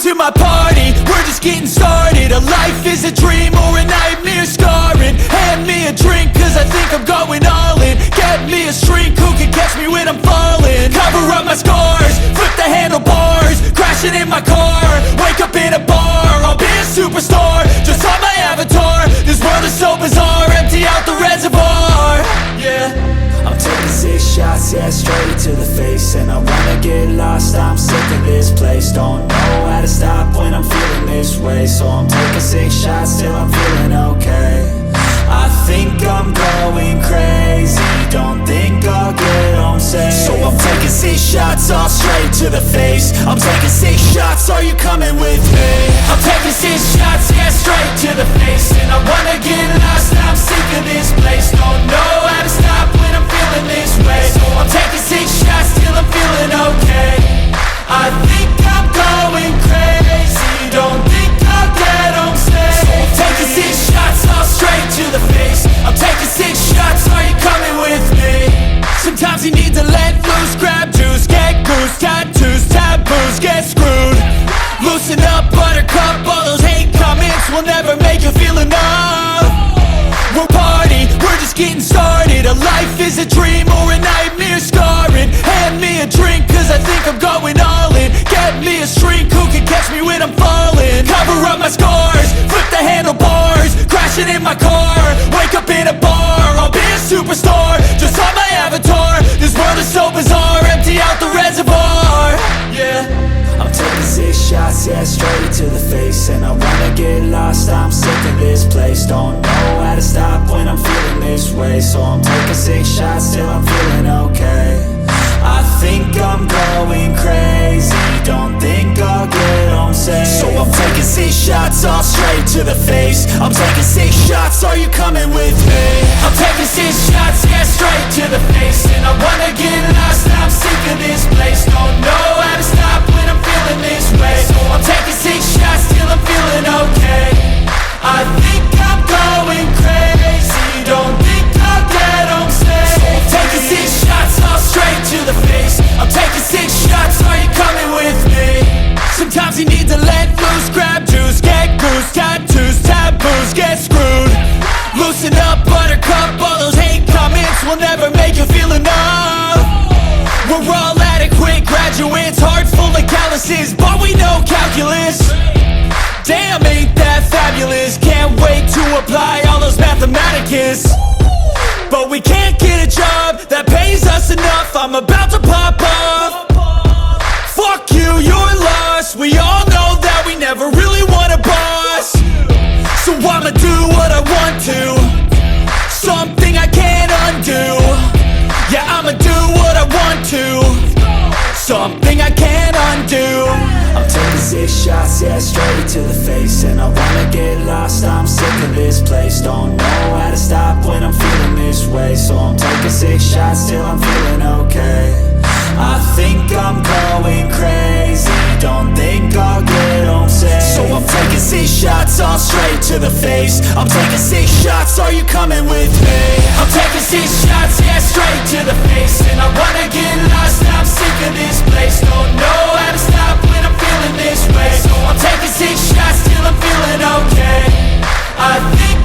to my party, we're just getting started. A life is a dream or a nightmare scarring. Hand me a drink cause I think I'm going all in. Get me a shrink who can catch me when I'm falling. Cover up my scars, flip the handlebars, crashing in my car, wake up in a bar. I'll be a superstar, just on my avatar. This world is so bizarre, empty out the reservoir. Yeah, I'm taking 6 shots, yeah, straight to the face. And I wanna get lost, I'm sick of this place. Don't know how to stop when I'm feeling this way. So I'm taking 6 shots till I'm feeling okay. I think I'm going crazy, don't think I'll get home safe. So I'm taking 6 shots, all straight to the face. I'm taking 6 shots, are you coming with me? I'm taking 6 shots, yeah, straight to the face. And I wanna get lost, I'm sick of this place. Don't know how to stop when I'm feeling this way. So I'm taking 6 shots till I'm feeling okay. I think I'm going crazy, don't think I'll get home safe. So I'm taking 6 shots, all straight to the face. I'm taking 6 shots, are you coming with me? Sometimes you need to let loose, grab juice, get goose, tattoos, taboos, get screwed. Loosen up, buttercup, all those hate comments will never make you feel enough. We're party, we're just getting started. A life is a dream or a nightmare scarring. Hand me a drink cause I think I'm going all in. Get me a shrink who can catch me when I'm falling. Cover up my scars, flip the handlebars, crashing in my car, wake up in a bar. I'll be a superstar, just on my avatar. This world is so bizarre, empty out the reservoir. Yeah, I'm taking 6 shots, yeah, straight to the face. And I wanna get lost, I'm sick of this place. Don't know how to stop when I'm feeling this way. So I'm taking 6 shots till I'm feeling okay. I think I'm going crazy, don't think I'll get home safe. So I'm taking 6 shots, all straight to the face. I'm taking 6 shots, are you coming with me? I'm taking 6 shots, yeah, straight to the face. And I wanna get lost, I'm sick of this place. Don't know how to stop when I'm feeling this way. So I'm taking 6 shots till I'm feeling okay. I think I'm going crazy, don't think I'll get home safe. So I'm taking 6 shots, all straight to the face. I'm taking 6 shots, are you coming with me? Sometimes you need to let loose, grab juice, get goose, tattoos, taboos, get screwed. Loosen up, buttercup, all those hate comments will never make you feel enough. We're all adequate graduates, heart full of calluses, but we know calculus. Damn, ain't that fabulous? Can't wait to apply all those mathematicus. But we can't get a job that pays us enough. I'm about to pop off. Fuck you, you're lost. We all know that we never really want a boss. So I'ma do what I want to, something I can't undo. Yeah, I'ma do what I want to, something I can't undo. I'm taking 6 shots, yeah, straight to the face. And I wanna get lost, I'm sick of this place. Don't know how to stop when I'm feeling this way. So I'm taking 6 shots till I'm feeling okay. I think I'm going crazy, don't think I'll get home safe. So I'm taking 6 shots, all straight to the face. I'm taking 6 shots, are you coming with me? I'm taking 6 shots, yeah, straight to the face. And I wanna get lost, I'm sick of this place. Don't know how to stop when I'm feeling this way. So I'm taking 6 shots till I'm feeling okay. I think